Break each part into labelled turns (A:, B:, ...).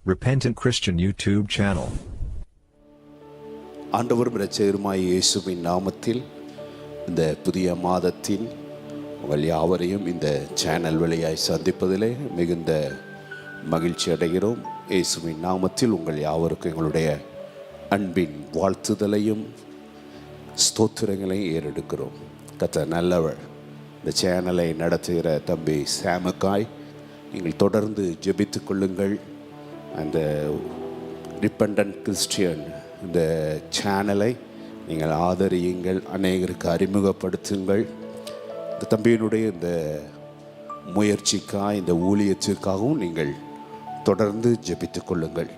A: Repentant Christian YouTube channel.
B: ஆண்டவரும் இரட்சகருமாய் இயேசுவின் நாமத்தில் இந்த புதிய மாதத்தின் உங்கள் யாவரையும் இந்த சேனல் வழியாய் சந்திப்பதிலே மிகுந்த மகிழ்ச்சி அடைகிறோம். இயேசுவின் நாமத்தில் உங்கள் யாவருக்கும் எங்களுடைய அன்பின் வாழ்த்துதலையும் ஸ்தோத்திரங்களையும் ஏறெடுக்கிறோம். கர்த்தர் நல்லவர். இந்த சேனலை நடத்துகிற தம்பி சாமுக்காய் நீங்கள் தொடர்ந்து ஜெபித்துக் கொள்ளுங்கள். அந்த ரிப்பண்டன்ட் கிறிஸ்டியன் இந்த சேனலை நீங்கள் ஆதரியுங்கள், அநேகருக்கு அறிமுகப்படுத்துங்கள். இந்த தம்பியினுடைய இந்த முயற்சிக்காக, இந்த ஊழியத்திற்காகவும் நீங்கள் தொடர்ந்து ஜெபித்துக் கொள்ளுங்கள்.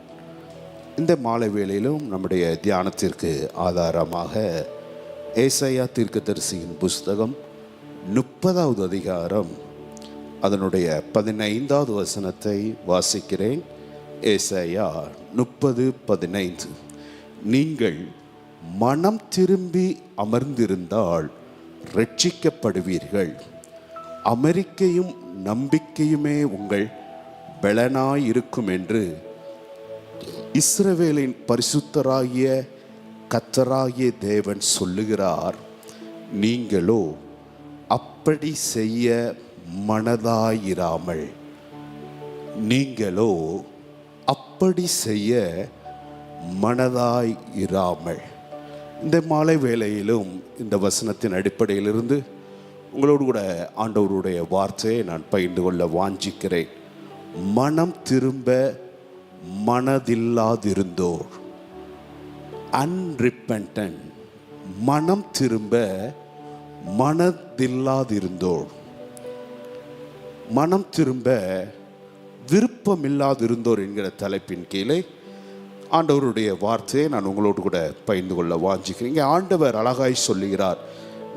B: இந்த மாலை வேளையிலும் நம்முடைய தியானத்திற்கு ஆதாரமாக ஏசாயா தீர்க்கதரிசியின் புஸ்தகம் 30வது அதிகாரம் அதனுடைய 15வது வசனத்தை வாசிக்கிறேன். ஏசாயா 30:15. நீங்கள் மனம் திரும்பி அமர்ந்திருந்தால் ரட்சிக்கப்படுவீர்கள். அமெரிக்கையும் நம்பிக்கையுமே உங்கள் பலனாயிருக்கும் என்று இஸ்ரவேலின் பரிசுத்தராகிய கர்த்தராகிய தேவன் சொல்லுகிறார். நீங்களோ அப்படி செய்ய மனதாயிராமல் இந்த மாலை வேளையிலும் இந்த வசனத்தின் அடிப்படையிலிருந்து உங்களோடு கூட ஆண்டவருடைய வார்த்தையை நான் பகிர்ந்து கொள்ள வாஞ்சிக்கிறேன். மனம் திரும்ப மனதில்லாதிருந்தோர், அன்ரிப்பென்டன்ட், மனம் திரும்ப மனதில்லாதிருந்தோர், மனம் திரும்ப விருப்பமில்லாதிருந்தோர் என்கிற தலைப்பின் கீழே ஆண்டவருடைய வார்த்தையை நான் உங்களோடு கூட பகிர்ந்து கொள்ள வாஞ்சிக்கிறேன். ஆண்டவர் அழகாய் சொல்லுகிறார்,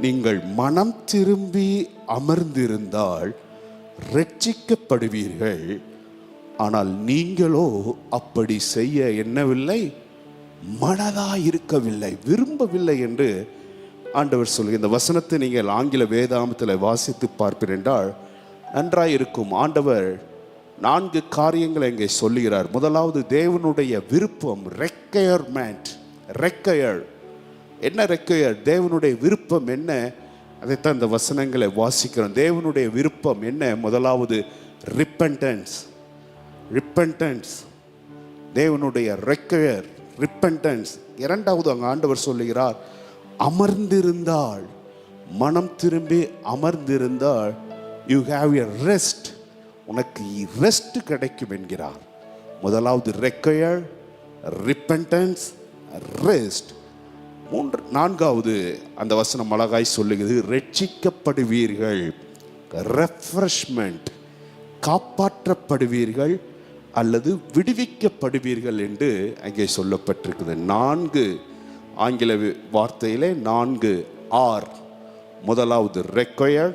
B: நீங்கள் மனம் திரும்பி அமர்ந்திருந்தால் ரட்சிக்கப்படுவீர்கள். ஆனால் நீங்களோ அப்படி செய்ய எண்ணவில்லை, மனதாயிருக்கவில்லை, விரும்பவில்லை என்று ஆண்டவர் சொல்லுங்க. இந்த வசனத்தை நீங்கள் ஆங்கில வேதாமத்தில் வாசித்து பார்ப்பீர்கள் என்றால் நன்றாயிருக்கும். ஆண்டவர் 4 காரியங்களை இங்கே சொல்லுகிறார். முதலாவது, தேவனுடைய விருப்பம், ரெக்கயர்மெண்ட். என்ன ரெக்கயர்? தேவனுடைய விருப்பம் என்ன? அதைத்தான் இந்த வசனங்களை வாசிக்கிறோம். தேவனுடைய விருப்பம் என்ன? முதலாவது ரிப்பெண்டன்ஸ், தேவனுடைய ரெக்கயர், ரிப்பெண்டன்ஸ். இரண்டாவது அங்கே ஆண்டவர் சொல்லுகிறார், அமர்ந்திருந்தால், மனம் திரும்பி அமர்ந்திருந்தால் யூ ஹாவ் எ ரெஸ்ட், உனக்கு ரெஸ்ட் கிடைக்கும் என்கிறார். முதலாவது ரெக்கயர், ரிப்பெண்டன்ஸ், ரெஸ்ட். நான்காவது அந்த வசனம் அழகாய் சொல்லுகிறது, ரட்சிக்கப்படுவீர்கள், ரெஃப்ரெஷ்மெண்ட், காப்பாற்றப்படுவீர்கள் அல்லது விடுவிக்கப்படுவீர்கள் என்று அங்கே சொல்லப்பட்டிருக்குது. 4 ஆங்கில வார்த்தையிலே 4 R. முதலாவது ரெக்கயர்,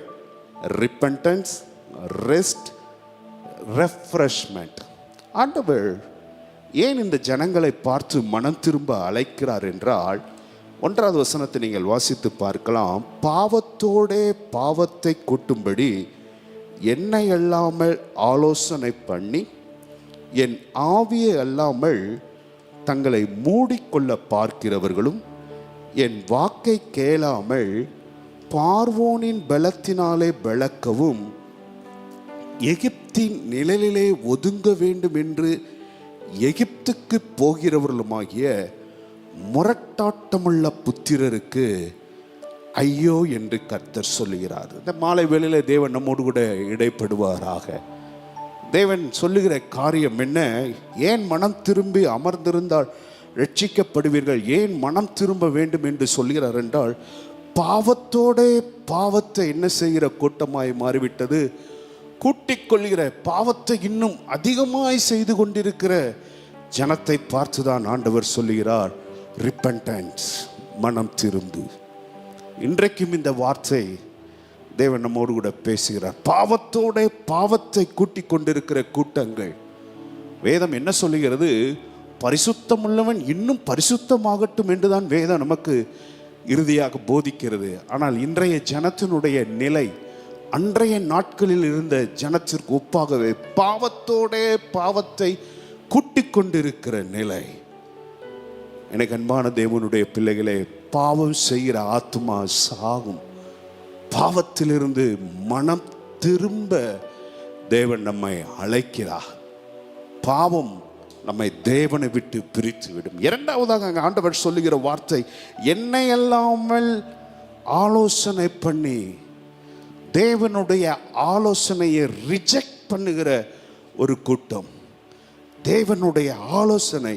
B: ரிப்பெண்டன்ஸ், ரெஸ்ட், ரெஃப்ரெஷ்மெண்ட். ஆண்டவர் ஏன் இந்த ஜனங்களை பார்த்து மனம் திரும்ப அழைக்கிறார் என்றால், 1வது வசனத்தை நீங்கள் வாசித்து பார்க்கலாம். பாவத்தோடே பாவத்தை கூட்டும்படி என்னை அல்லாமல் ஆலோசனை பண்ணி என் ஆவியை அல்லாமல் தங்களை மூடிக்கொள்ள பார்க்கிறவர்களும் என் வாக்கை கேளாமல் பார்வோனின் பலத்தினாலே பலக்கவும் எகிப்தின் நிழலிலே ஒதுங்க வேண்டும் என்று எகிப்துக்கு போகிறவர்களுமாகிய முரட்டாட்டமுள்ள புத்திரருக்கு ஐயோ என்று கர்த்தர் சொல்லுகிறார். இந்த மாலை வேளையிலே தேவன் நம்மோடு கூட இடைப்படுவாராக. தேவன் சொல்லுகிற காரியம் என்ன? ஏன் மனம் திரும்பி அமர்ந்திருந்தால் ரட்சிக்கப்படுவீர்கள், ஏன் மனம் திரும்ப வேண்டும் என்று சொல்கிறார் என்றால், பாவத்தோட பாவத்தை என்ன செய்கிற கூட்டமாய் மாறிவிட்டது, கூட்டிக் கொள்கிற பாவத்தை இன்னும் அதிகமாய் செய்து கொண்டிருக்கிற ஜனத்தை பார்த்துதான் ஆண்டவர் சொல்லுகிறார், ரிப்பெண்டன்ஸ், மனம் திரும்பு. இன்றைக்கும் இந்த வார்த்தை தேவன் நம்மோடு கூட பேசுகிறார். பாவத்தோட பாவத்தை கூட்டிக் கொண்டிருக்கிற கூட்டங்கள். வேதம் என்ன சொல்லுகிறது? பரிசுத்தமுள்ளவன் இன்னும் பரிசுத்தமாகட்டும் என்றுதான் வேதம் நமக்கு இறுதியாக போதிக்கிறது. ஆனால் இன்றைய ஜனத்தினுடைய நிலை அன்றைய நாட்களில் இருந்த ஜனத்திற்கு ஒப்பாகவே பாவத்தோட பாவத்தை கூட்டிக் கொண்டிருக்கிற நிலை. எனக்கு அன்பான தேவனுடைய பிள்ளைகளே, பாவம் செய்கிற ஆத்துமா சாகும். பாவத்திலிருந்து மனம் திரும்ப தேவன் நம்மை அழைக்கிறார். பாவம் நம்மை தேவனை விட்டு பிரித்து விடும். இரண்டாவதாக அங்கே ஆண்டவர் சொல்லுகிற வார்த்தை, என்னை அல்லாமல் ஆலோசனை பண்ணி தேவனுடைய ஆலோசனையை ரிஜெக்ட் பண்ணுகிற ஒரு கூட்டம். தேவனுடைய ஆலோசனை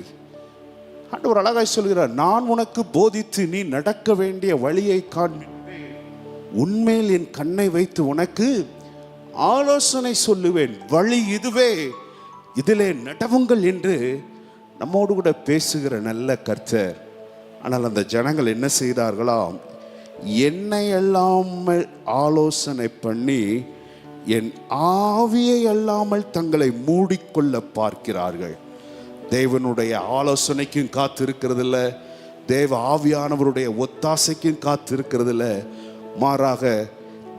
B: ஆண்டவர் அழகாய் சொல்கிறார், நான் உனக்கு போதித்து நீ நடக்க வேண்டிய வழியை காண்பிப்பேன், உன்மேல் என் கண்ணை வைத்து உனக்கு ஆலோசனை சொல்லுவேன், வழி இதுவே, இதிலே நடவுங்கள் என்று நம்மோடு கூட பேசுகிற நல்ல கர்த்தர். ஆனால் அந்த ஜனங்கள் என்ன செய்தார்களாம்? என்னை அல்லாமல் ஆலோசனை பண்ணி என் ஆவியை அல்லாமல் தங்களை மூடிக்கொள்ள பார்க்கிறார்கள். தேவனுடைய ஆலோசனைக்கும் காத்திருக்கிறதில்ல, தேவ ஆவியானவருடைய ஒத்தாசைக்கும் காத்திருக்கிறதில்ல, மாறாக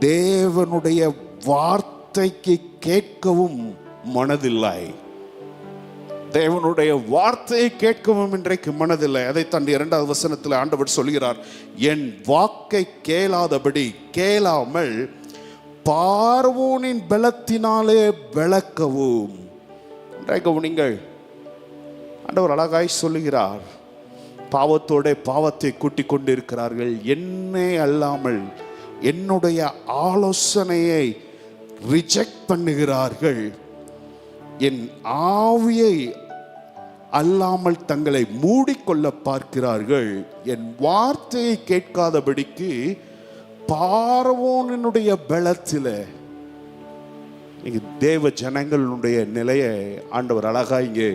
B: தேவனுடைய வார்த்தைக்கு கேட்கவும் மனதில்லை. தேவனுடைய வார்த்தையை கேட்கவும் இன்றைக்கு மனதில்லை. அதைத்தான் 2வது வசனத்தில் ஆண்டவர் சொல்கிறார், என் வாக்கை கேளாதபடி கேளாமல் பார்வோனின் பலத்தினாலே விளக்கவும். நீங்கள் ஆண்டவர் அழகாய் சொல்லுகிறார், பாவத்தோட பாவத்தை கூட்டிக் கொண்டு இருக்கிறார்கள். என்னை அல்லாமல் என்னுடைய ஆலோசனையை ரிஜெக்ட் பண்ணுகிறார்கள். என் ஆவியை அல்லாமல் தங்களை மூடிக்கொள்ள பார்க்கிறார்கள். என் வார்த்தையை கேட்காதபடிக்கு பார்வோனுடைய பலத்தில். தேவ ஜனங்களுடைய நிலையை ஆண்டவர் அழகா இங்கே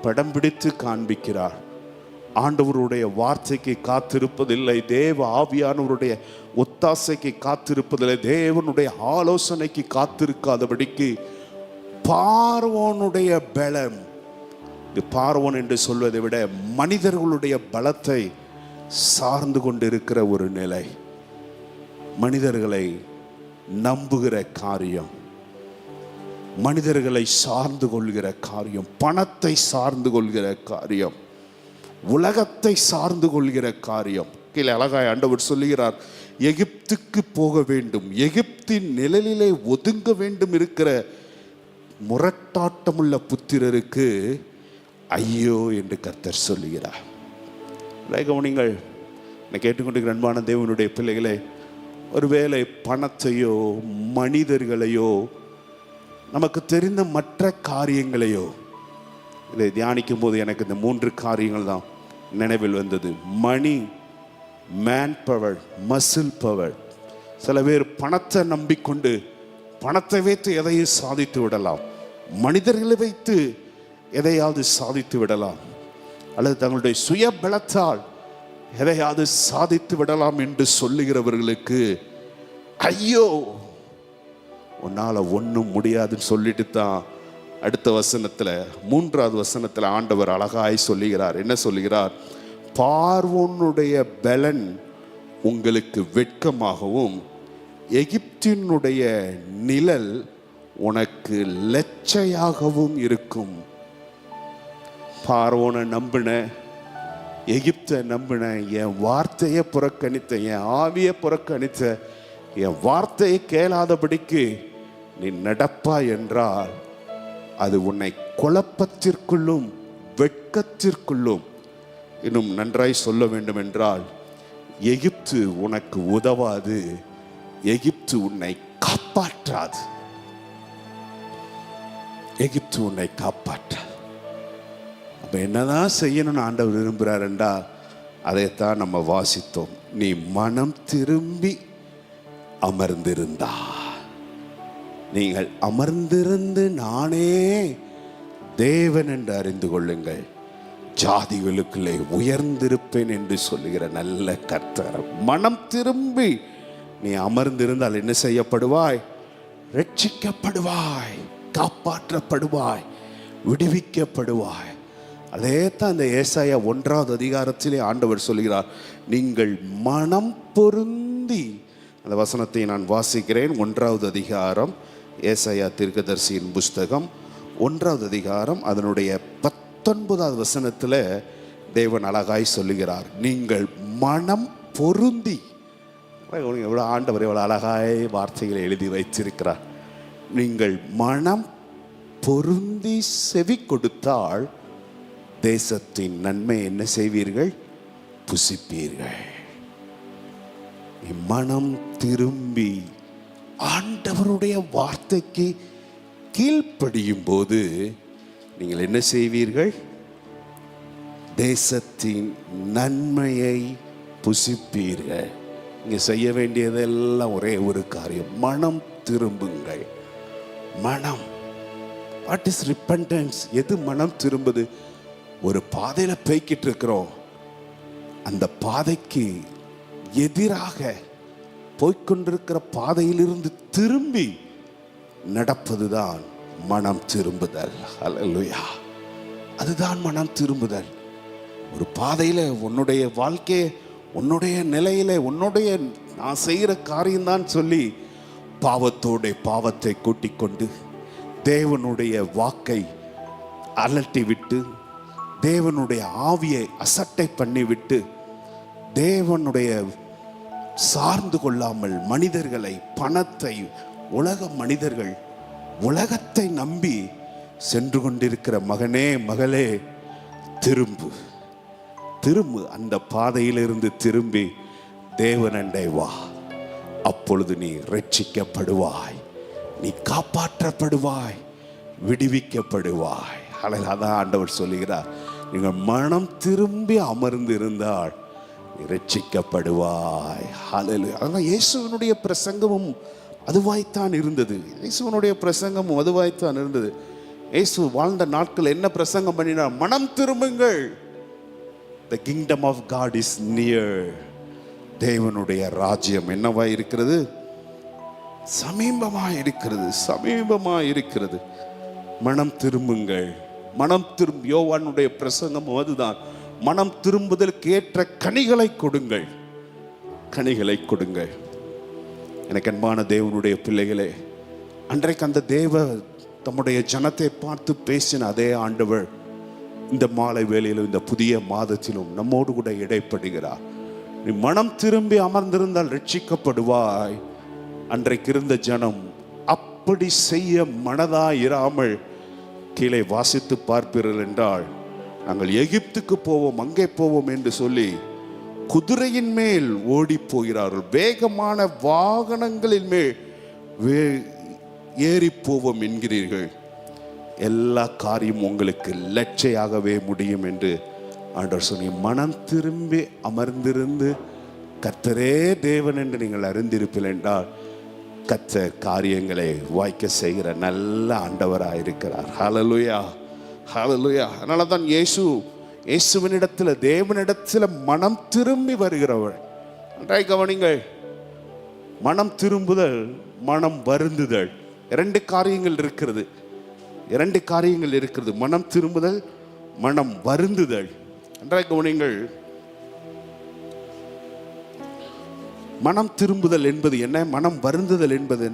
B: படம் பிடித்து காண்பிக்கிறார். ஆண்டவருடைய வார்த்தைக்கு காத்திருப்பதில்லை, தேவ ஆவியானவருடைய ஒத்தாசைக்கு காத்திருப்பதில்லை, தேவனுடைய ஆலோசனைக்கு காத்திருக்காதபடிக்கு பார்வோனுடைய பலம். இது பார்வோன் என்று சொல்வதை விட மனிதர்களுடைய பலத்தை சார்ந்து கொண்டிருக்கிற ஒரு நிலை. மனிதர்களை நம்புகிற காரியம், மனிதர்களை சார்ந்து கொள்கிற காரியம், பணத்தை சார்ந்து கொள்கிற காரியம், உலகத்தை சார்ந்து கொள்கிற காரியம். கீழே அழகாய் ஆண்டவர் சொல்லுகிறார், எகிப்துக்கு போக வேண்டும், எகிப்தின் நிழலிலே ஒதுங்க வேண்டும் இருக்கிற முரட்டாட்டமுள்ள புத்திரருக்கு ஐயோ என்று கர்த்தர் சொல்லுகிறார். கவனிங்கள், நான் கேட்டுக்கொண்டிருக்கிற அன்பான தேவனுடைய பிள்ளைகளே, ஒருவேளை பணத்தையோ மனிதர்களையோ நமக்கு தெரிந்த மற்ற காரியங்களையோ, இதை தியானிக்கும் போது எனக்கு இந்த 3 காரியங்கள் தான் நினைவில் வந்தது. மணி, மேன் பவர், மசில் பவர். சில பேர் பணத்தை நம்பிக்கொண்டு பணத்தை வைத்து எதையும் சாதித்து விடலாம், மனிதர்களை வைத்து எதையாவது சாதித்து விடலாம், அல்லது தங்களுடைய சுய பலத்தால் எதையாவது சாதித்து விடலாம் என்று சொல்லுகிறவர்களுக்கு ஐயோ, உன்னால ஒன்றும் முடியாதுன்னு சொல்லிட்டு தான் அடுத்த வசனத்தில் 3வது வசனத்தில் ஆண்டவர் அழகாய் சொல்லுகிறார். என்ன சொல்லுகிறார்? பார்வோனுடைய பலன் உங்களுக்கு வெட்கமாகவும் எகிப்தினுடைய நிழல் உனக்கு லெச்சையாகவும் இருக்கும். பார்வோனை நம்பின, எகிப்தை நம்பின, என் வார்த்தையை புறக்கணித்த, என் ஆவியை புறக்கணித்த, என் வார்த்தையை கேளாதபடிக்கு நீ நடப்பா என்றால் அது உன்னை குழப்பத்திற்குள்ளும் வெட்கத்திற்குள்ளும், இன்னும் நன்றாய் சொல்ல வேண்டும் என்றால் எகிப்து உனக்கு உதவாது, எகிப்து உன்னை காப்பாற்றாது, எகிப்து உன்னை காப்பாற்றாது. அப்ப என்னதான் செய்யணும்னு ஆண்டவர் விரும்புகிறார் என்றால் அதைத்தான் நம்ம வாசித்தோம். நீ மனம் திரும்பி அமர்ந்திருந்தா, நீங்கள் அமர்ந்திருந்து நானே தேவன் என்று அறிந்து கொள்ளுங்கள், ஜாதிகளுக்குள்ளே உயர்ந்திருப்பேன் என்று சொல்லுகிற நல்ல கர்த்தர். மனம் திரும்பி நீ அமர்ந்திருந்தால் என்ன செய்யப்படுவாய்? ரட்சிக்கப்படுவாய், காப்பாற்றப்படுவாய், விடுவிக்கப்படுவாய். அதே தான் இந்த ஏசாயா 1வது அதிகாரத்திலே ஆண்டவர் சொல்கிறார், நீங்கள் மனம் பொருந்தி. அந்த வசனத்தை நான் வாசிக்கிறேன். 1வது அதிகாரம், ஏசாயா தீர்க்கதரிசியின் புஸ்தகம் 1வது அதிகாரம் அதனுடைய 19வது வசனத்தில் தேவன் அழகாய் சொல்லுகிறார், நீங்கள் மனம் பொருந்தி. எவ்வளோ ஆண்டவர் எவ்வளோ அழகாய் வார்த்தைகளை எழுதி வைத்திருக்கிறார். நீங்கள் மனம் பொருந்தி செவி கொடுத்தால் தேசத்தின் நன்மை என்ன செய்வீர்கள்? புசிப்பீர்கள். மனம் திரும்பி ஆண்டவருடைய வார்த்தைக்கு கீழ்ப்படியும் போது நீங்கள் என்ன செய்வீர்கள்? தேசத்தின் நன்மையை புசிப்பீர்கள். இங்கே செய்ய வேண்டியதெல்லாம் ஒரே ஒரு காரியம், மனம் திரும்புங்கள். மனம், வாட் இஸ் ரிப்பன்டன்ஸ்? எது மனம் திரும்புது? ஒரு பாதையில் போய்கிட்டு இருக்கிறோம், அந்த பாதைக்கு எதிராக போய்கொண்டிருக்கிற பாதையிலிருந்து திரும்பி நடப்பதுதான் மனம் திரும்புதல். அல்லேலூயா, அதுதான் மனம் திரும்புதல். ஒரு பாதையில் உன்னுடைய வாழ்க்கையை, உன்னுடைய நிலையில, உன்னுடைய நான் செய்கிற காரியம்தான் சொல்லி பாவத்தோட பாவத்தை கூட்டிக் கொண்டு தேவனுடைய வாக்கை அலட்டி விட்டு, தேவனுடைய ஆவியை அசட்டை பண்ணிவிட்டு, தேவனுடைய சார்ந்து கொள்ளாமல் மனிதர்களை, பணத்தை, உலக மனிதர்கள், உலகத்தை நம்பி சென்று கொண்டிருக்கிற மகனே, மகளே, திரும்பு, திரும்பு. அந்த பாதையிலிருந்து திரும்பி தேவனண்டை வா. அப்பொழுது நீ ரட்சிக்கப்படுவாய், நீ காப்பாற்றப்படுவாய், விடுவிக்கப்படுவாய். அதான் ஆண்டவர் சொல்லுகிறார், நீங்கள் மனம் திரும்பி அமர்ந்து இருந்தால் ரட்சிக்கப்படுவாய். ஹல்லேலூயா. அதான் இயேசுவினுடைய பிரசங்கமும் அதுவாய்த்தான் இருந்தது. இயேசுவினுடைய பிரசங்கமும் அதுவாய்த்தான் இருந்தது. இயேசு வாழ்ந்த நாட்கள் என்ன பிரசங்கம் பண்ணினார்? மனம் திரும்புங்கள், the kingdom of God is near. தேவனுடைய ராஜ்யம் என்னவாய் இருக்கிறது? சமீபமாய் இருக்கிறது, சமீபமாய் இருக்கிறது. மனம் திரும்புங்கள், மனம் திரும்ப. யோவானுடைய பிரசங்கமும் அதுதான், மனம் திரும்புதலுக்கு ஏற்ற கனிகளை கொடுங்கள், கனிகளை கொடுங்கள். எனக்கு அன்பான தேவனுடைய பிள்ளைகளே, அன்றைக்கு அந்த தேவ தம்முடைய ஜனத்தை பார்த்து பேசின அதே ஆண்டவர் இந்த மாலை வேளையிலும், இந்த புதிய மாதத்திலும் நம்மோடு கூட இடைப்படுகிறார். நீ மனம் திரும்பி அமர்ந்திருந்தால் ரட்சிக்கப்படுவாய். அன்றைக்கு இருந்த ஜனம் அப்படி செய்ய மனதாயிராமல் கீழே வாசித்து பார்ப்பீர்கள் என்றால், நாங்கள் எகிப்துக்கு போவோம், அங்கே போவோம் என்று சொல்லி குதிரையின் மேல் ஓடி போகிறார்கள், வேகமான வாகனங்களின் மேல் ஏறி போவோம் என்கிறீர்கள். எல்லா காரியம் உங்களுக்கு லட்சையாகவே முடியும் என்று ஆண்டவர் சொல்லி, மனம் திரும்பி அமர்ந்திருந்து கர்த்தரே தேவன் என்று நீங்கள் அறிந்திருப்பீர்கள் என்றால், கர்த்தர் காரியங்களை வாய்க்க செய்கிற நல்ல ஆண்டவராக இருக்கிறார். ஹல்லேலூயா, ஹல்லேலூயா. அதனால தான் இயேசுவினிடத்தில், தேவனிடத்தில் மனம் திரும்பி வருகிறவர். நன்றாய் கவனிங்கள், மனம் திரும்புதல், மனம் வருந்துதல், இரண்டு காரியங்கள் இருக்கிறது, இரண்டு காரியங்கள் இருக்கிறது. மனம் திரும்புதல், மனம் வருந்துதல். நன்றாய் கவனிங்கள், மனம் திரும்புதல் என்பது என்ன, மனம் வருந்துதல் என்பது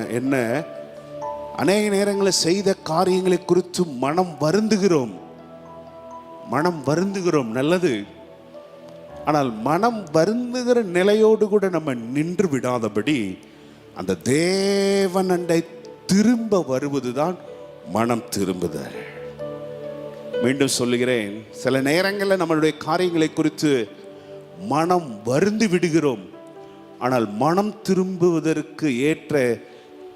B: என்ன? அநேக நேரங்களில் செய்த காரியங்களை குறித்து மனம் வருந்துகிறோம், மனம் வருந்துகிறோம், நல்லது. ஆனால் மனம் வருந்துகிற நிலையோடு கூட நம்ம நின்று விடாதபடி அந்த தேவனண்டை திரும்ப வருவதுதான் மனம் திரும்புதல். மீண்டும் சொல்லுகிறேன், சில நேரங்களில் நம்மளுடைய காரியங்களை குறித்து மனம் வருந்தி விடுகிறோம், ஆனால் மனம் திரும்புவதற்கு ஏற்ற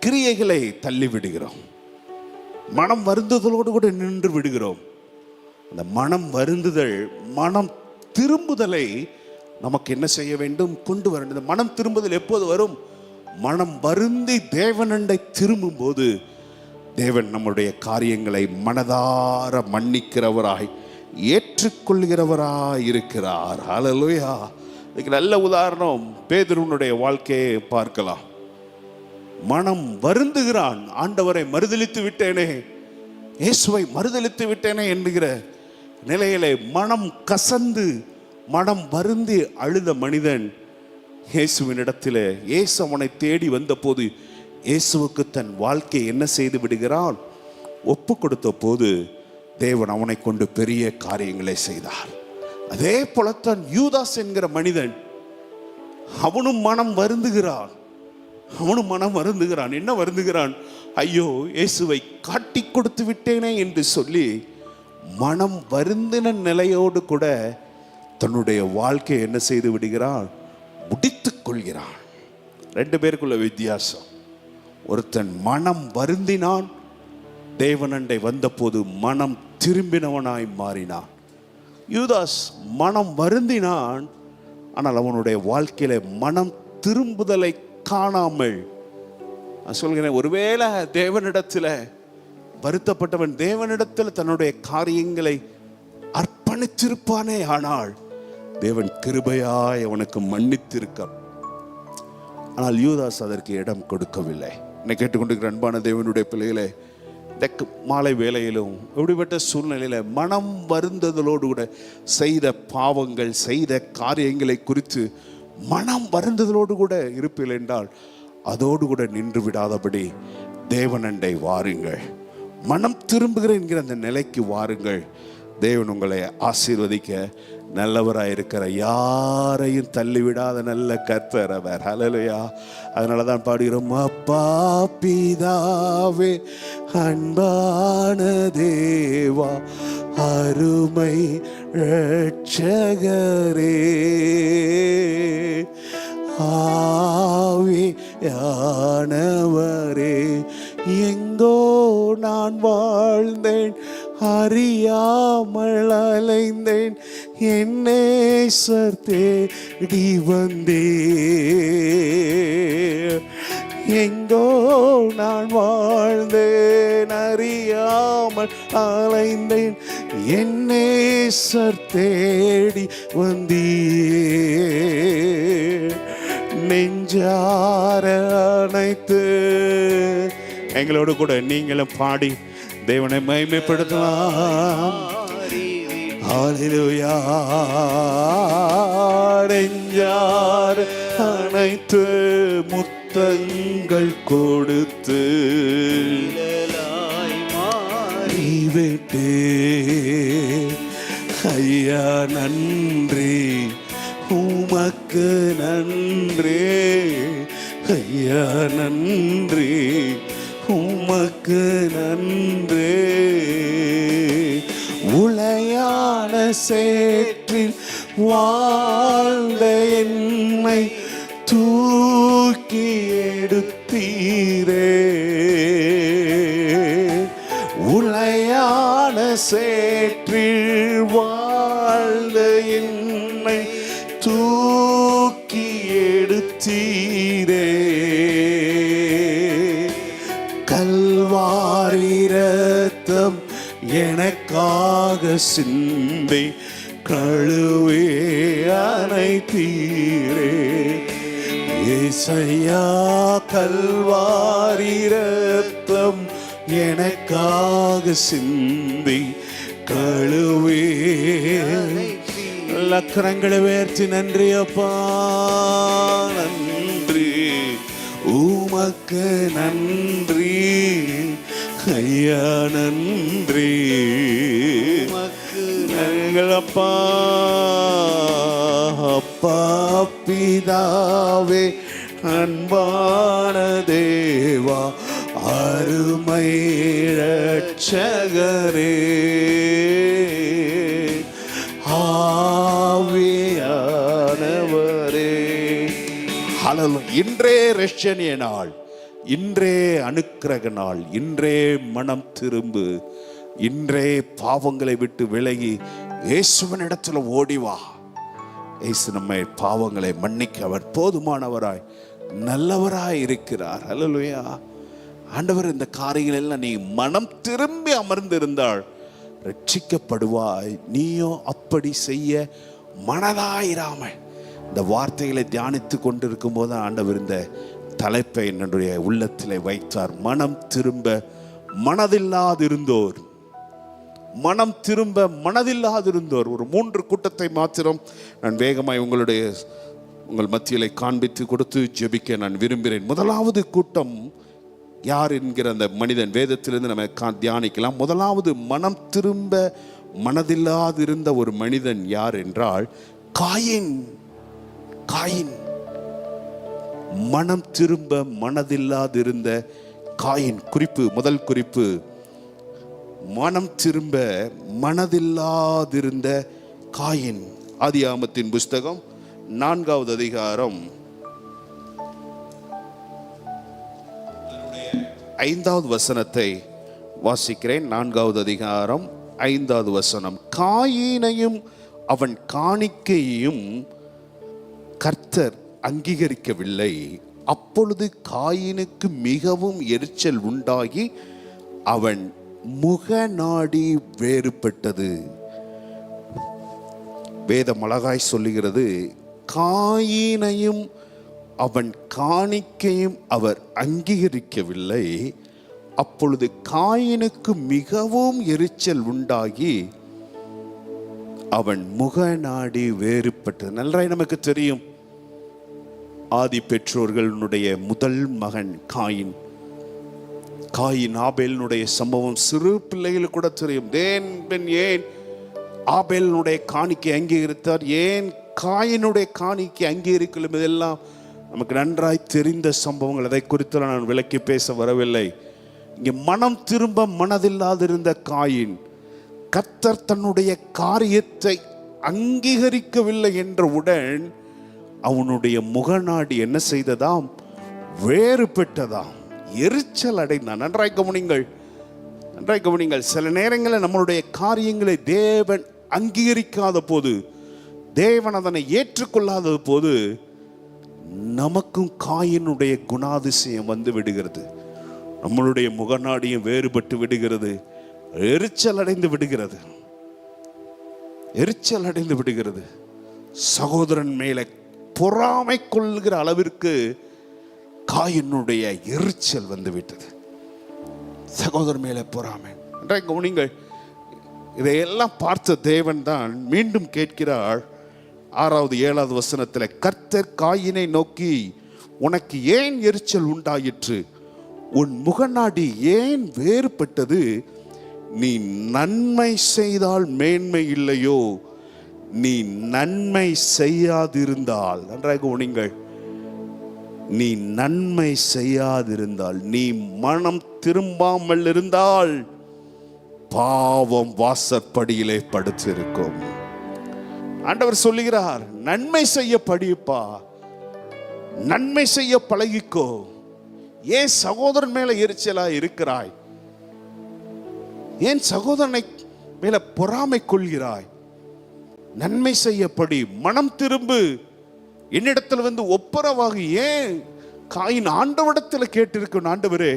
B: கிரியைகளை தள்ளி விடுகிறோம். மனம் வருந்துதலோடு கூட நின்று விடுகிறோம். அந்த மனம் வருந்துதல், மனம் திரும்புதலை நமக்கு என்ன செய்ய வேண்டும்? கொண்டு வர வேண்டும். மனம் திரும்புதல் எப்போது வரும்? மனம் வருந்தி தேவனண்டை திரும்பும் போது தேவன் நம்முடைய காரியங்களை மனதார மன்னிக்கிறவராய், ஏற்றுக்கொள்கிறவராய் இருக்கிறார். ஹல்லேலூயா. இதுக்கு நல்ல உதாரணம் பேதுருவினுடைய வாழ்க்கையை பார்க்கலாம். மனம் வருந்துகிறான், ஆண்டவரை மறுதலித்து விட்டேனே, இயேசுவை மறுதலித்து விட்டேனே என்கிற நிலையிலே மனம் கசந்து, மனம் வருந்தி அழுத மனிதன் இயேசுவின் இடத்திலே, இயேசு அவனை தேடி வந்த போது இயேசுவுக்கு தன் வாழ்க்கையை என்ன செய்து விடுகிறான்? ஒப்பு கொடுத்த போது தேவன் அவனை கொண்டு பெரிய காரியங்களை செய்தார். அதே போலத்தான் யூதாஸ் என்கிற மனிதன், அவனும் மனம் வருந்துகிறான். என்ன வருந்துகிறான்? ஐயோ, இயேசுவை காட்டி கொடுத்து விட்டேனே என்று சொல்லி மனம் வருந்தின நிலையோடு கூட தன்னுடைய வாழ்க்கையை என்ன செய்து விடுகிறான்? முடித்துக் கொள்கிறான். ரெண்டு பேருக்குள்ள வித்தியாசம். ஒருத்தன் மனம் வருந்தினான், தேவனண்டை வந்தபோது மனம் திரும்பினவனாய் மாறினான். யூதாஸ் மனம் வருந்தினான், ஆனால் அவனுடைய வாழ்க்கையில மனம் திரும்புதலை காணாமல், நான் சொல்கிறேன், ஒருவேளை தேவனிடத்தில் வருத்தப்பட்டவன் தேவனிடத்தில் தன்னுடைய காரியங்களை அர்ப்பணித்திருப்பானே, ஆனால் தேவன் கிருபையாய் அவனுக்கு மன்னித்திருக்க, ஆனால் யூதாஸ் அதற்கு இடம் கொடுக்கவில்லை. என்னை கேட்டுக்கொண்டிருக்கிற அன்பான தேவனுடைய பிள்ளைகளே, இந்த மாலை வேளையிலும் எப்படிப்பட்ட சூழ்நிலையில மனம் வருந்துதலோடு கூட செய்த பாவங்கள், செய்த காரியங்களை குறித்து மனம் வருந்துதலோடு கூட இருப்பீர்கள் என்றால் அதோடு கூட நின்று விடாதபடி தேவனண்டை வாருங்கள். மனம் திரும்புகிற என்கிற அந்த நிலைக்கு வாருங்கள். தேவன் உங்களை ஆசீர்வதிக்க நல்லவராயிருக்கிற, யாரையும் தள்ளிவிடாத நல்ல கர்த்தர் அவர். ஹல்லேலூயா. அதனால தான் பாடுகிறோம், அப்பா பிதாவே அன்பான தேவா அருமை இரட்சகரே ஆவியானவரே எங்கோ நான் வாழ்ந்தேன், அறியாமல் அலைந்தேன், என்னை தேடி வந்தே. எங்கோ நான் வாழ்ந்தேன், அறியாமல் அலைந்தேன், என்னை தேடி வந்தே. நெஞ்சார அணைத்து எங்களோடு கூட நீங்களும் பாடி தேவனை மகிமைப்படுத்தலாம். ஹல்லேலூயா. நெஞ்சார அணைத்து முத்தங்கள் கொடுத்து மாறிவிட்டே. ஐயா நன்றி, உமக்கு நன்றி. ஐயா நன்றி, உமக்கு நன்றி. உளையான சேற்றில் வாழ்ந்த என்னை தூக்கி எடுத்தீரே. உளையான சேற்றில் வாழ்ந்த என்னை தூக்கி எடுத்தீரே. கல்வாரி இரத்தம் எனக்காக சிந்தி கழுவே அனைத்தீரே. ஏசையா, கல்வாரி இரத்தம் எனக்காக சிந்தி கழுவே. லக்கரங்களை உயர்த்தி நன்றி அப்பா, நன்றி, உமக்கு நன்றி. ஐயா நன்றி, அப்பா. அப்பா பிதாவே அன்பான தேவா அருமை இரட்சகரே ஆவியானவரே. ஹல்லேலூயா. இன்றே ரட்சணிய நாள், இன்றே அனுக்கிரக நாள், இன்றே மனம் திரும்பு, இன்றே பாவங்களை விட்டு விலகி இயேசுவின் இடத்துல ஓடிவா. இயேசு நம்மை பாவங்களை மன்னிக்க அவர் போதுமானவராய் நல்லவராய் இருக்கிறார். ஹல்லேலூயா. ஆண்டவர், இந்த காரியங்கள் எல்லாம் நீ மனம் திரும்பி அமர்ந்திருந்தால் ரட்சிக்கப்படுவாய். நீயோ அப்படி செய்ய மனதாயிராமல் இந்த வார்த்தைகளை தியானித்து கொண்டிருக்கும் போது ஆண்டவர் இந்த தலைப்பை என்னுடைய உள்ளத்திலே வைத்தார். மனம் திரும்ப மனதில்லாதிருந்தோர், மனம் திரும்ப மனதில்லாதிருந்தோர். ஒரு 3 கூட்டத்தை மாத்திரம் நான் வேகமாய் உங்கள் மத்தியிலே காண்பித்து கொடுத்து ஜெபிக்க நான் விரும்புகிறேன். முதலாவது கூட்டம் யார் என்கிற அந்த மனிதன் வேதத்திலிருந்து நம்ம தியானிக்கலாம். முதலாவது, மனம் திரும்ப மனதில்லாதிருந்த ஒரு மனிதன் யார் என்றால் காயின். காயின் மனம் திரும்ப மனதில்லாதிருந்த காயின். குறிப்பு, முதல் குறிப்பு, மனம் திரும்ப மனதில்லாதிருந்த காயின். ஆதியாகமத்தின் புஸ்தகம் 4வது அதிகாரம் 5வது வசனத்தை வாசிக்கிறேன். 4வது அதிகாரம் 5வது வசனம். காயீனையும் அவன் காணிக்கையையும் கர்த்தர் அங்கீகரிக்கவில்லை. அப்பொழுது காயினுக்கு மிகவும் எரிச்சல் உண்டாகி அவன் முகநாடி வேறுபட்டது. வேதம் அழகாய் சொல்லுகிறது, காயினையும் அவன் காணிக்கையும் அவர் அங்கீகரிக்கவில்லை. அப்பொழுது காயினுக்கு மிகவும் எரிச்சல் உண்டாகி அவன் முகநாடி வேறுபட்டது. நன்றாய் நமக்கு தெரியும், ஆதி பெற்றோர்களுடைய முதல் மகன் காயின். காயின் ஆபேலினுடைய சம்பவம் சிறு பிள்ளைகளுக்கு கூட தெரியும். ஏன் ஆபேலினுடைய காணிக்கை அங்கீகரித்தார், ஏன் காயினுடைய காணிக்கை அங்கீகரிக்கலும், இதெல்லாம் நமக்கு நன்றாய் தெரிந்த சம்பவங்கள். அதை குறித்து நான் விளக்கி பேச வரவில்லை. இங்கே மனம் திரும்ப மனதில்லாதிருந்த காயின், கர்த்தர் தன்னுடைய காரியத்தை அங்கீகரிக்கவில்லை என்றவுடன் அவனுடைய முகநாடி என்ன செய்ததாம்? வேறுபட்டதாம், எரிச்சல் அடைந்தான். நன்றாய் கவனிங்கள், நன்றாய் கவனிங்கள். சில நேரங்களில் நம்மளுடைய காரியங்களை தேவன் அங்கீகரிக்காத போது, தேவன் அதனை ஏற்றுக்கொள்ளாத போது நமக்கும் காயினுடைய குணாதிசயம் வந்து விடுகிறது. நம்மளுடைய முகநாடியும் வேறுபட்டு விடுகிறது, எரிச்சல் அடைந்து விடுகிறது, எரிச்சல் அடைந்து விடுகிறது. சகோதரன் மேலே பொறாமை கொள்கிற அளவிற்கு காயினுடைய எரிச்சல் வந்து விட்டது. சகோதரன் மேலே பொறாமை. கவனிங்கள், இதையெல்லாம் பார்த்த தேவன் தான் மீண்டும் கேட்கிறார். 6வது 7வது வசனத்தில், கர்த்தர் காயினை நோக்கி, உனக்கு ஏன் எரிச்சல் உண்டாயிற்று? உன் முகநாடி ஏன் வேறுபட்டது? நீ நன்மை செய்தால் மேன்மை இல்லையோ? நீ நன்மை செய்யாதிருந்தால், நன்றாக கவனிங்கள், நீ நன்மை செய்யாதிருந்தால், நீ மனம் திரும்பாமல் இருந்தால் பாவம் வாசற்படியிலே படுத்திருக்கும். ஆண்டவர் சொல்லுகிறார், நன்மை செய்ய படிப்பா, நன்மை செய்ய பழகிக்கோ. ஏன் சகோதரன் மேல எரிச்சலா இருக்கிறாய்? ஏன் சகோதரனை மேல பொறாமை கொள்கிறாய்? நன்மை செய்யப்படி, மனம் திரும்பு, என்னிடத்தில் வந்து ஒப்புரவாக. ஏன் காயின் ஆண்டவரிடத்தில் கேட்டிருக்கும், ஆண்டவரே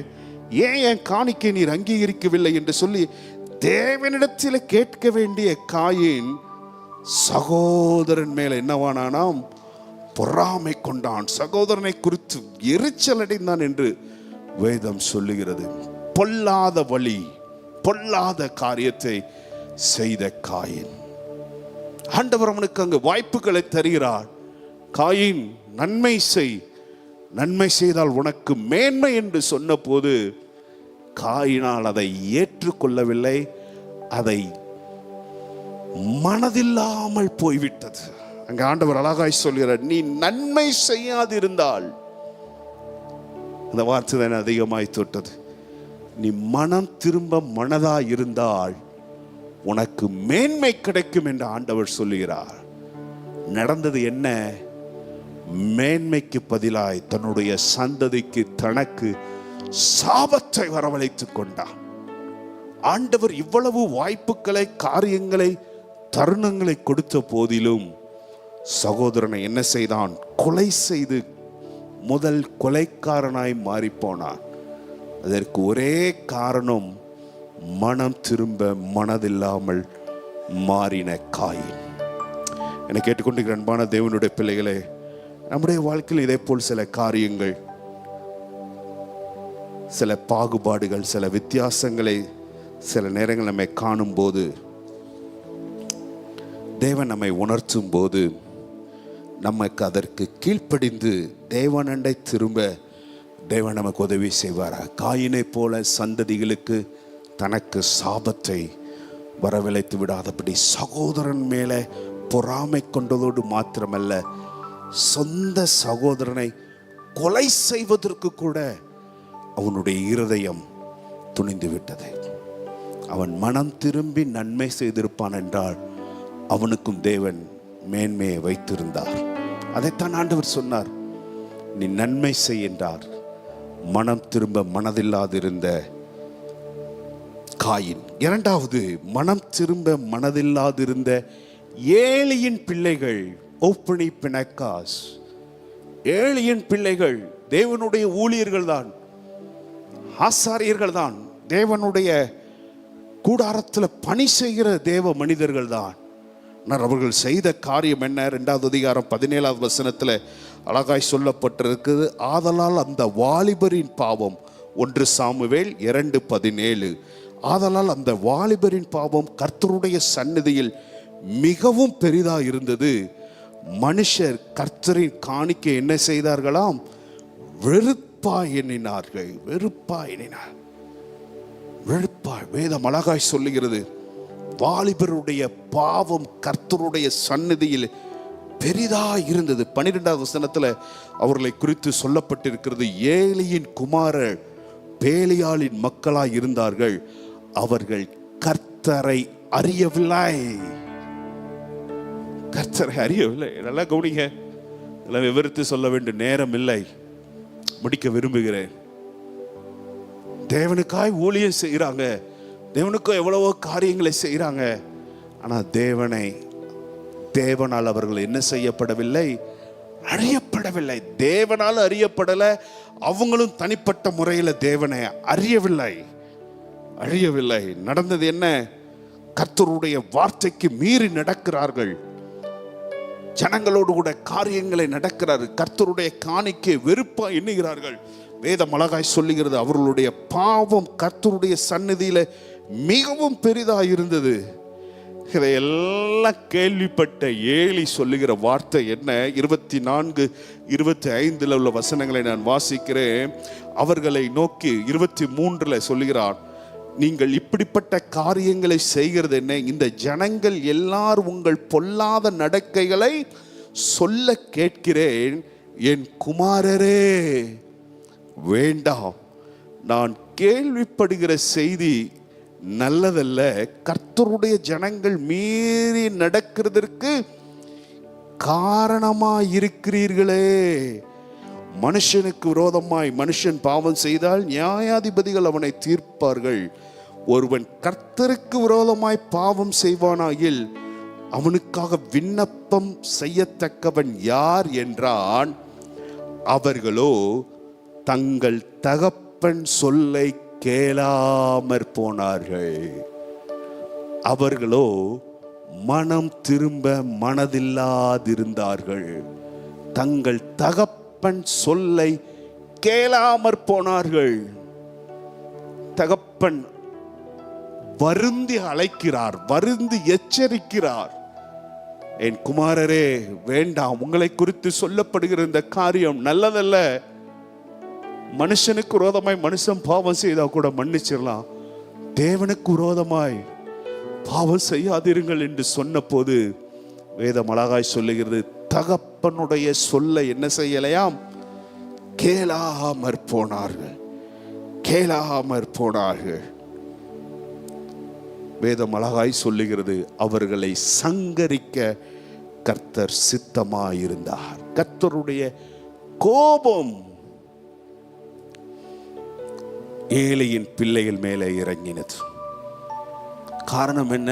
B: ஏன் என் காணிக்கை நீர் அங்கீகரிக்கவில்லை என்று சொல்லி தேவனிடத்தில் கேட்க வேண்டிய காயின் சகோதரன் மேல என்னவானானாம்? பொறாமை கொண்டான், சகோதரனை குறித்து எரிச்சல் அடைந்தான் என்று வேதம் சொல்லுகிறது. பொல்லாத வழி, பொல்லாத காரியத்தை செய்த காயின். ஆண்டவர் அவனுக்கு அங்கு வாய்ப்புகளை தருகிறார். காயின், நன்மை செய், நன்மை செய்தால் உனக்கு மேன்மை என்று சொன்ன போது காயினால் அதை ஏற்றுக்கொள்ளவில்லை. அதை மனதில்லாமல் போய்விட்டது. அங்க ஆண்டவர் அழகாய் சொல்கிறார், நீ நன்மை செய்யாதிருந்தால், அந்த வார்த்தை தான் அதிகமாய் தொட்டது. நீ மனம் திரும்ப மனதாய் இருந்தால் உனக்கு மேன்மை கிடைக்கும் என்று ஆண்டவர் சொல்லுகிறார். நடந்தது என்ன? மேன்மைக்கு பதிலாய் தன்னுடைய சந்ததிக்கு, தனக்கு சாபத்தை வரவழைத்துக் கொண்டான். ஆண்டவர் இவ்வளவு வாய்ப்புகளை, காரியங்களை, தருணங்களை கொடுத்த போதிலும் சகோதரனை என்ன செய்தான்? கொலை செய்து முதல் கொலைக்காரனாய் மாறி போனான். அதற்கு ஒரே காரணம், மனம் திரும்ப மனதில்லாமல் மாறின காயின். என்னை கேட்டுக்கொண்டிருக்கிற அன்பான தேவனுடைய பிள்ளைகளே, நம்முடைய வாழ்க்கையில் இதே போல் சில காரியங்கள், சில பாகுபாடுகள், சில வித்தியாசங்களை சில நேரங்கள் நம்மை காணும் போது, தேவன் நம்மை உணர்த்தும் போது, நமக்கு அதற்கு கீழ்ப்படிந்து தேவனண்டை திரும்ப தேவன் நமக்கு உதவி செய்வாரா? காயினை போல சந்ததிகளுக்கு தனக்கு சாபத்தை வரவழைத்து விடாதபடி சகோதரன் மேலே பொறாமை கொண்டதோடு மாத்திரமல்ல, சொந்த சகோதரனை கொலை செய்வதற்கு கூட அவனுடைய இருதயம் துணிந்து விட்டது. அவன் மனம் திரும்பி நன்மை செய்திருப்பான் என்றால் அவனுக்கும் தேவன் மேன்மையை வைத்திருந்தார். அதைத்தான் ஆண்டவர் சொன்னார், நீ நன்மை செய் என்றார். மனம் திரும்ப மனதில்லாதிருந்த காயின். இரண்டாவது, மனம் திரும்ப மனதில்லாதிருந்த ஏலியின் பிள்ளைகள். ஓப்பனி பினக்காஸ். ஏலியின் பிள்ளைகள் தேவனுடைய ஊழியர்கள் தான், ஆசாரியர்கள் தான், தேவனுடைய கூடாரத்தில் பணி செய்கிற தேவ மனிதர்கள் தான். அவர்கள் செய்த காரியம் என்ன? 2வது அதிகாரம் 17வது வசனத்தில் அழகாய் சொல்லப்பட்டிருக்குது. ஆதலால் அந்த வாலிபரின் பாவம், 1 சாமுவேல் 2:17. ஆதலால் அந்த வாலிபரின் பாவம் கர்த்தருடைய சந்நிதியில் மிகவும் பெரிதா இருந்தது. மனுஷர் கர்த்தரின் காணிக்கை என்ன செய்தார்களாம்? வெறுப்பா எண்ணினார்கள். வெறுப்பா எண்ணினார். வெறுப்பா. வேதம் அழகாய் சொல்லுகிறது, வாலிபருடைய பாவம் கர்த்தருடைய சந்நிதியில் பெரிதா இருந்தது. 12வது வசனத்தில் அவர்களை குறித்து சொல்லப்பட்டிருக்கிறது, ஏலியின் குமாரர் பேலியாளின் மக்களாய் இருந்தார்கள், அவர்கள் கர்த்தரை அறியவில்லை. கர்த்தரை அறியவில்லை. நல்லா கவனிங்க, எல்லாம் விவரித்து சொல்ல வேண்டும், நேரம் இல்லை, முடிக்க விரும்புகிறேன். தேவனுக்காய் ஊழியம் செய்கிறாங்க, தேவனுக்கும் எவ்வளவோ காரியங்களை செய்கிறாங்க. ஆனால் தேவனால் அவர்கள் என்ன செய்யப்படவில்லை? அறியப்படவில்லை. தேவனால் அறியப்படலை, அவங்களும் தனிப்பட்ட முறையில் தேவனை அறியவில்லை. நடந்தது என்ன? கர்த்தருடைய வார்த்தைக்கு மீறி நடக்கிறார்கள். ஜனங்களோடு கூட காரியங்களை நடக்கிறார்கள். கர்த்தருடைய காணிக்கை வெறுப்பா எண்ணுகிறார்கள். வேதம் அழகாய் சொல்லுகிறது, அவர்களுடைய பாவம் கர்த்தருடைய சந்நிதியில மிகவும் பெரிதா இருந்தது. இதையெல்லாம் கேள்விப்பட்ட ஏலி சொல்லுகிற வார்த்தை என்ன? 24-25 உள்ள வசனங்களை நான் வாசிக்கிறேன். அவர்களை நோக்கி 23 சொல்லுகிறார், நீங்கள் இப்படிப்பட்ட காரியங்களை செய்கிறது என்ன? இந்த ஜனங்கள் எல்லாரும் உங்கள் பொல்லாத நடக்கைகளை சொல்ல கேட்கிறேன். என் குமாரரே வேண்டாம். நான் கேள்விப்படுகிற செய்தி நல்லதல்ல. கர்த்தருடைய ஜனங்கள் மீறி நடக்கிறதற்கு காரணமாய் இருக்கிறீர்களே. மனுஷனுக்கு விரோதமாய் மனுஷன் பாவம் செய்தால் நியாயாதிபதிகள் அவனை தீர்ப்பார்கள். ஒருவன் கர்த்தருக்கு விரோதமாய் பாவம் செய்வானாயில் அவனுக்காக விண்ணப்பம் செய்யத்தக்கவன் யார் என்றான். அவர்களோ தங்கள் தகப்பன் சொல்லை கேளாமற் போனார்கள். அவர்களோ மனம் திரும்ப மனதில்லாதிருந்தார்கள். தங்கள் தகப்பன் சொல்லை கேளாமற் போனார்கள். தகப்பன் வருந்தி அழைக்கிறார், வருந்தி எச்சரிக்கிறார். என் குமாரரே வேண்டாம், உங்களை குறித்து சொல்லப்படுகிற இந்த காரியம் நல்லதல்ல. மனுஷனுக்கு விரோதமாய் மனுஷன் பாவம் செய்தா கூட மன்னிச்சிடலாம், தேவனுக்கு விரோதமாய் பாவம் செய்யாதிருங்கள் என்று சொன்ன போது வேதம் அழகாய் சொல்லுகிறது, தகப்பனுடைய சொல்லை என்ன செய்யலையாம்? கேளாமற் போனார்கள். வேதம் அழகாய் சொல்லுகிறது, அவர்களை சங்கரிக்க கர்த்தர் சித்தமாயிருந்தார். கர்த்தருடைய கோபம் ஏலியின் பிள்ளைகள் மேலே இறங்கினது. காரணம் என்ன?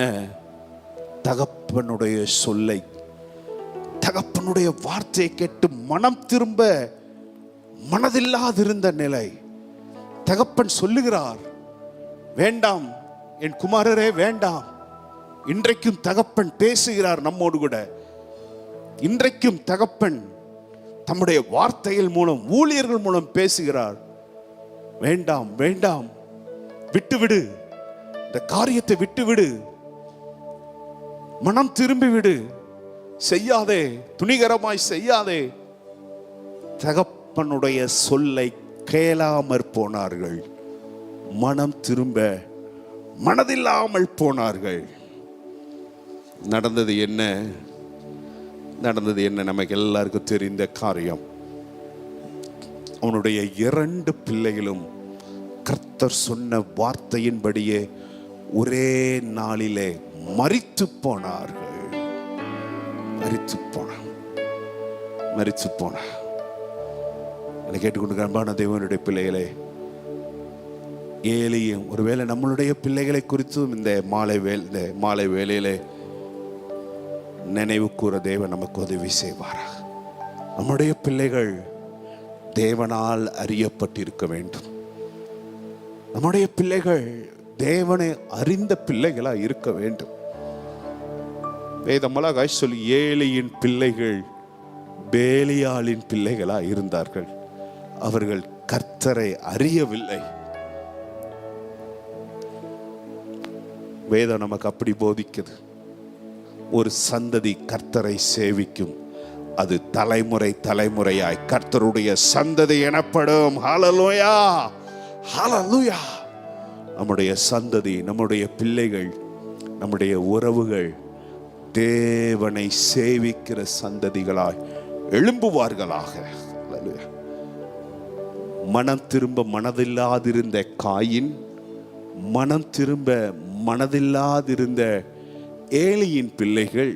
B: தகப்பனுடைய சொல்லை, தகப்பனுடைய வார்த்தையை கேட்டு மனம் திரும்ப மனதில்லாதிருந்த நிலை. தகப்பன் சொல்லுகிறார், வேண்டாம் என் குமாரரே வேண்டாம். இன்றைக்கும் தகப்பன் பேசுகிறார் நம்மோடு கூட. இன்றைக்கும் தகப்பன் தம்முடைய வார்த்தைகள் மூலம், ஊழியர்கள் மூலம் பேசுகிறார். வேண்டாம் வேண்டாம், விட்டுவிடு, இந்த காரியத்தை விட்டுவிடு, மனம் திரும்பி விடு, செய்யாதே, துணிகரமாய் செய்யாதே. தகப்பனுடைய சொல்லை கேளாமற் போனார்கள். மனம் திரும்ப மனதில்லாமல் போனார்கள். நடந்தது என்ன? நமக்கு எல்லாருக்கும் தெரிந்த காரியம். அவனுடைய 2 பிள்ளைகளும் கர்த்தர் சொன்ன வார்த்தையின்படியே ஒரே நாளிலே மரித்து போனார்கள். மரித்து போன கேட்டுக்கொண்டு அன்பான தேவனுடைய பிள்ளைகளே, ஏலியும் ஒருவேளை நம்மளுடைய பிள்ளைகளை குறித்தும் இந்த மாலை வேளையிலே நினைவு கூற தேவன் நமக்கு உதவி செய்வாரா? நம்முடைய பிள்ளைகள் தேவனால் அறியப்பட்டிருக்க வேண்டும். நம்முடைய பிள்ளைகள் தேவனை அறிந்த பிள்ளைகளா இருக்க வேண்டும். வேதமலாகாய் சொல்லி ஏலியின் பிள்ளைகள் பேலியாளின் பிள்ளைகளா இருந்தார்கள். அவர்கள் கர்த்தரை அறியவில்லை. வேதம் நமக்கு அப்படி போதிக்குது. ஒரு சந்ததி கர்த்தரை சேவிக்கும், அது தலைமுறையாய் கர்த்தருடைய சந்ததி எனப்படும். ஹல்லேலூயா, ஹல்லேலூயா. நம்முடைய சந்ததி, நம்முடைய பிள்ளைகள், நம்முடைய உறவுகள் தேவனை சேவிக்கிற சந்ததிகளாய் எழும்புவார்களாக. ஹல்லேலூயா. மனம் திரும்ப மனதில்லாதிருந்த காயின், மனம் திரும்ப மனதில்லாதிருந்த ஏலியின் பிள்ளைகள்,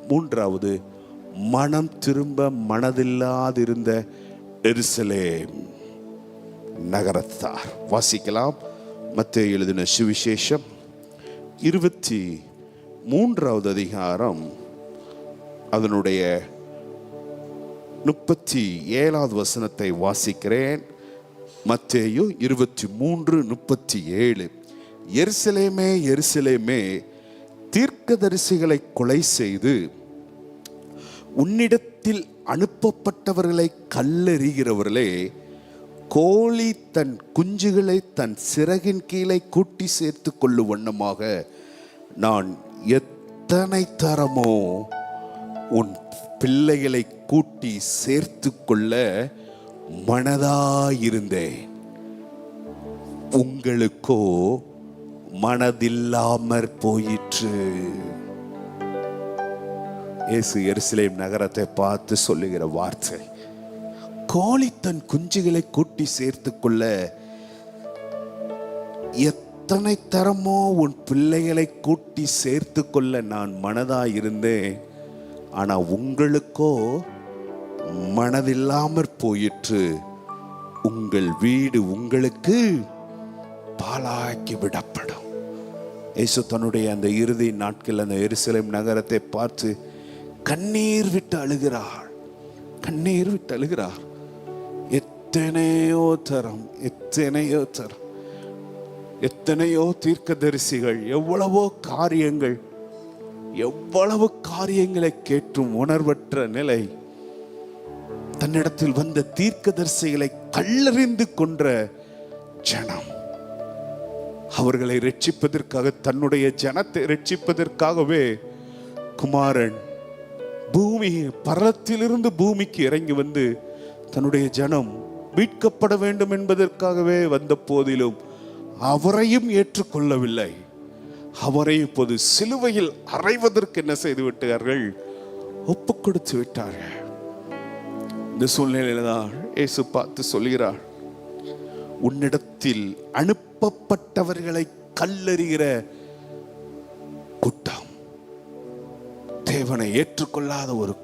B: 3வது மனம் திரும்ப மனதில்லாதிருந்த எருசலேம் நகரத்தார். வாசிக்கலாம். மத்தேயு எழுதின சுவிசேஷம் 23வது அதிகாரம் அதனுடைய 37வது வசனத்தை வாசிக்கிறேன். மத்தேயு 23:37. எருசலேமே, எருசலேமே, தீர்க்கதரிசிகளை கொலை செய்து உன்னிடத்தில் அனுப்பப்பட்டவர்களை கல்லெறிகிறவர்களே, கோழி தன் குஞ்சுகளை தன் சிறகின் கீழே கூட்டி சேர்த்து கொள்ளும் வண்ணமாக நான் எத்தனை தரமோ உன் பிள்ளைகளை கூட்டி சேர்த்து கொள்ள மனதாயிருந்தேன், உங்களுக்கோ மனதில்லாமற் போயிற்று. இயேசு எருசலேம் நகரத்தை பார்த்து சொல்லுகிற வார்த்தை, கோழி தன் குஞ்சுகளை கூட்டி சேர்த்து கொள்ள எத்தனை தரமோ உன் பிள்ளைகளை கூட்டி சேர்த்து கொள்ள நான் மனதாயிருந்தேன், ஆனா உங்களுக்கோ மனதில்லாமற் போயிற்று, உங்கள் வீடு உங்களுக்கு பாழாக்கி விடப்படும். இயேசு தன்னுடைய அந்த இறுதி நாட்கள் அந்த எருசலேம் நகரத்தை பார்த்து கண்ணீர் விட்டு அழுகிறார். எத்தனையோ தரம், எத்தனையோ தீர்க்கதரிசிகள், எவ்வளவு காரியங்களை கேட்டும் உணர்வற்ற நிலை. தன்னிடத்தில் வந்த தீர்க்கதரிசிகளை கல்லெறிந்து கொன்ற ஜனம், அவர்களை ரட்சிப்பதற்காக, தன்னுடைய ஜனத்தை ரட்சிப்பதற்காகவே குமாரன் பரலத்திலிருந்து பூமிக்கு இறங்கி வந்து தன்னுடைய ஜனம் மீட்கப்பட வேண்டும் என்பதற்காகவே வந்த போதிலும் அவரையும் ஏற்றுக்கொள்ளவில்லை. அவரை இப்போது சிலுவையில் அறைவதற்கு என்ன செய்து விட்டார்கள்? ஒப்பு கொடுத்து விட்டார்கள். இந்த சூழ்நிலையில தான் இயேசு பார்த்து சொல்கிறார், உன்னிடத்தில் அனுப்பப்பட்டவர்களை கல்லெறிகிற கூட்டம், தேவனை ஏற்றுக்கொள்ளாத ஒரு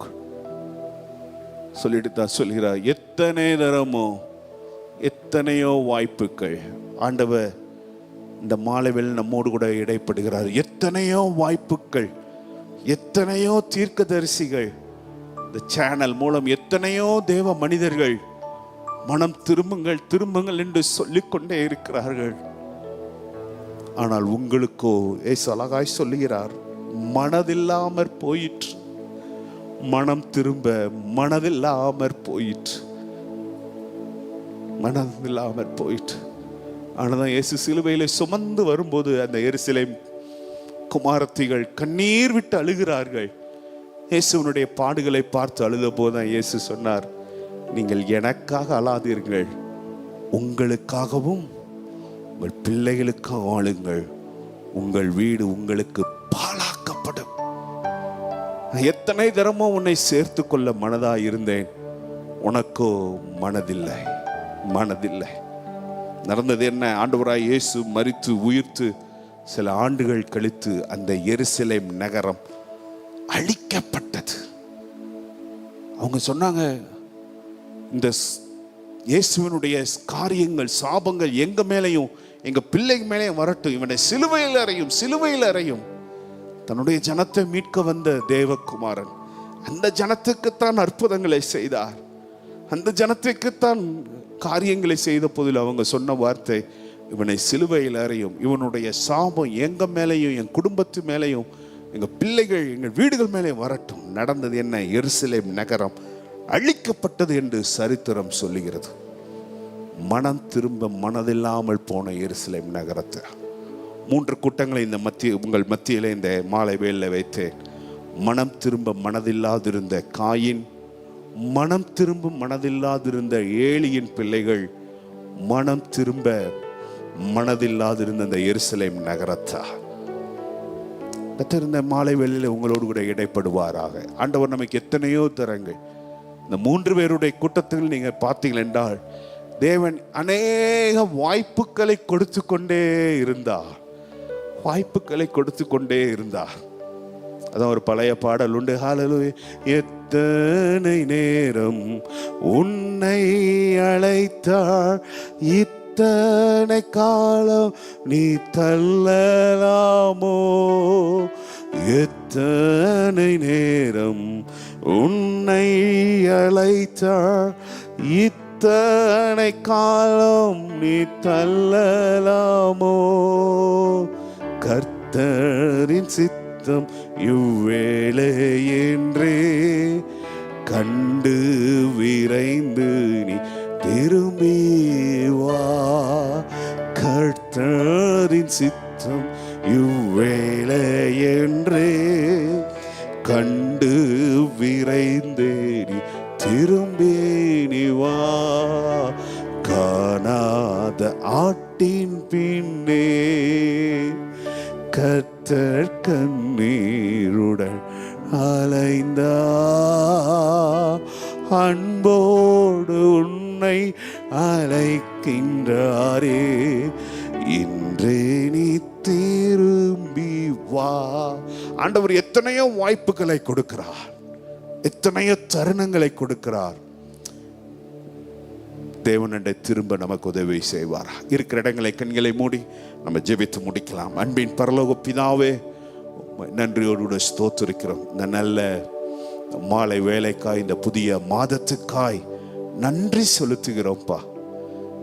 B: சொல்லிட்டு தான் சொல்கிறார். எத்தனை தரமோ, எத்தனையோ வாய்ப்புகள். ஆண்டவர் இந்த மாலைவில் நம்மோடு கூட இடைப்படுகிறார். எத்தனையோ வாய்ப்புகள், எத்தனையோ தீர்க்கதரிசிகள், இந்த சேனல் மூலம் எத்தனையோ தேவ மனிதர்கள் மனம் திரும்புங்கள் என்று சொல்லிக்கொண்டே இருக்கிறார்கள். ஆனால் உங்களுக்கோ இயேசு அழகாய் சொல்லுகிறார், மனதில்லாமற் போயிற்று. மனம் திரும்ப மனதில்லாமற் போயிற்று. ஆனாதான் இயேசு சிலுவையிலே சுமந்து வரும்போது அந்த எருசலேம் குமாரத்திகள் கண்ணீர் விட்டு அழுகிறார்கள். இயேசுவனுடைய பாடுகளை பார்த்து அழுத போதுதான் இயேசு சொன்னார், நீங்கள் எனக்காக அழாதீர்கள், உங்களுக்காகவும் உங்கள் பிள்ளைகளுக்காக வாழுங்கள். உங்கள் வீடு உங்களுக்கு பாழாக்கப்படும். எத்தனை தரமோ உன்னை சேர்த்து கொள்ள மனதா இருந்தேன், உனக்கோ மனதில்லை. நடந்தது என்ன? ஆண்டவராய் இயேசு மரித்து உயிர்த்து சில ஆண்டுகள் கழித்து அந்த எருசலேம் நகரம் அழிக்கப்பட்டது. அவங்க சொன்னாங்க, இந்த இயேசுவினுடைய காரியங்கள், சாபங்கள் எங்க மேலையும் எங்க பிள்ளைங்க மேலேயும் வரட்டும், இவனை சிலுவையில் அறையும். தன்னுடைய ஜனத்தை மீட்க வந்த தேவகுமாரன் அந்த ஜனத்துக்குத்தான் அற்புதங்களை செய்தார், அந்த ஜனத்துக்குத்தான் காரியங்களை செய்த போதில் அவங்க சொன்ன வார்த்தை, இவனை சிலுவையில் அறையும். இவனுடைய சாபம் எங்க மேலேயும் என் குடும்பத்து மேலேயும் எங்க பிள்ளைகள் எங்கள் வீடுகள் மேலே வரட்டும். நடந்தது என்ன? எருசலேம் நகரம் அழிக்கப்பட்டது என்று சரித்திரம் சொல்லுகிறது. மனம் திரும்ப மனதில்லாமல் போன எருசலேம் நகரத்தை 3 கூட்டங்களை உங்கள் மத்தியிலே இந்த மாலை வேளையில் வைத்தேன். மனம் திரும்ப மனதில்லாதிருந்த காயின், மனம் திரும்ப மனதில்லாதிருந்த ஏலியின் பிள்ளைகள், மனம் திரும்ப மனதில்லாதிருந்த அந்த எருசலேம் நகரத்தா. கர்த்தர் இந்த மாலை வேளையில் உங்களோடு கூட இடைப்படுவாராக. ஆண்டவர் நமக்கு எத்தனையோ தரங்கள். இந்த 3 பேருடைய கூட்டத்தில் நீங்க பார்த்தீர்கள் என்றால், தேவன் அநேக வாய்ப்புகளை கொடுத்து கொண்டே இருந்தார். அதான் ஒரு பழைய பாடல் உண்டு, ஹல்லேலூயா. எத்தனை நேரம் உன்னை அழைத்தார், இத்தனை காலம் நீ தள்ளலாமோ. எத்தனை நேரம் உன்னை அழைத்தார், இத்தனை காலம் நீ தள்ளலாமோ. கர்த்தரின் சித்தம் இவ்வேளை என்றே கண்டு விரைந்து நீ திரும்பி வா. கர்த்தரின் சித்தம் இவ்வேளை என்றே கண்டு விரைந்து நீ திரும்பி நீ வா. காணாத ஆட்டின் பின்னே கர்த்தர் கண்ணீருடன் அலைந்தா. அன்போடு உன்னை அழைக்கின்றாரே, இன்றே நீ திரும்பி வா. ஆண்டவர் எத்தனையோ வாய்ப்புகளை கொடுக்கிறார், எத்தனையோ தருணங்களை கொடுக்கிறார். தேவனண்டை திரும்ப நமக்கு உதவி செய்வார். இருக்கிற இடங்களை கண்களை மூடி நம்ம ஜெபித்து முடிக்கலாம். அன்பின் பரலோக பிதாவே, நன்றியோடு ஸ்தோத்திரிக்கிறோம். இந்த நல்ல மாலை வேலைக்காய், இந்த புதிய மாதத்துக்காய் நன்றி செலுத்துகிறோம்ப்பா.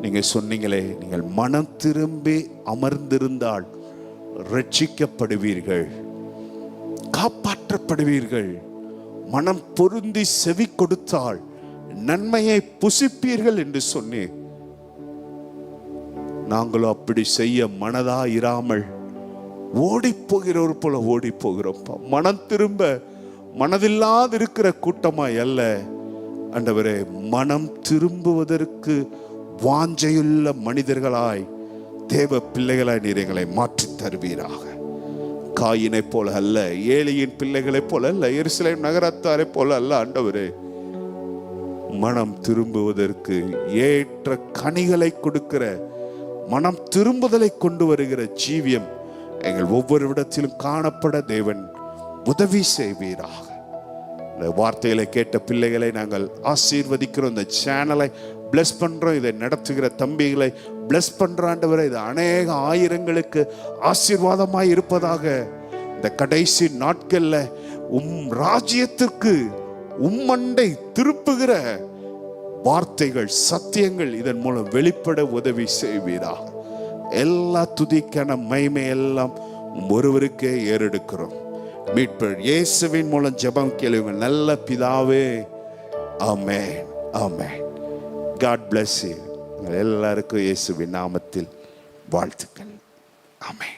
B: நீங்க சொன்னீங்களே, நீங்கள் மனம் திரும்பி அமர்ந்திருந்தால் ரட்சிக்கப்படுவீர்கள், காப்பாற்றப்படுவீர்கள். மனம் பொருந்தி செவி கொடுத்தால் நன்மையை புசிப்பீர்கள் என்று சொன்னேன். நாங்களும் அப்படி செய்ய மனதா இராமல் ஓடி போகிறோர் போல ஓடி போகிறோம்ப்பா. மனம் திரும்ப மனதில்லாது இருக்கிற கூட்டமாய் அல்ல ஆண்டவரே, மனம் திரும்புவதற்கு வாஞ்சையுள்ள மனிதர்களாய், தேவ பிள்ளைகளாய் நீர் எங்களை மாற்றி தருவீராக. காயினை போல அல்ல, ஏலியின் பிள்ளைகளை போல அல்ல, எருசலேம் நகரத்தாரை போல அல்ல ஆண்டவரே. மனம் திரும்புவதற்கு ஏற்ற கனிகளை கொடுக்கிற, மனம் திரும்புதலை கொண்டு வருகிற ஜீவியம் எங்கள் ஒவ்வொரு இடத்திலும் காணப்பட தேவன் உதவி செய்வீராக. இந்த வார்த்தைகளை கேட்ட பிள்ளைகளை நாங்கள் ஆசீர்வதிக்கிறோம். இந்த சேனலை பிளஸ் பண்றோம். இதை நடத்துகிற தம்பிகளை பிளஸ் பண்றாண்டவரை, இது அநேக ஆயிரங்களுக்கு ஆசீர்வாதமாய் இருப்பதாக. இந்த கடைசி நாட்கள்ல ராஜ்யத்திற்கு உம்மண்டை திருப்புகிற வார்த்தைகள், சத்தியங்கள் இதன் மூலம் வெளிப்பட உதவி செய்வீராக. எல்லா துதிக்கான மகிமை எல்லாம் ஒருவருக்கே ஏறெடுக்கிறோம். மீட்பர் இயேசுவின் மூலம் ஜெபம் கேளுங்கள் நல்ல பிதாவே. ஆமென், ஆமென். God bless you. எல்லாருக்கும் இயேசுவின் நாமத்தில் வாழ்த்துக்கள். ஆமென்.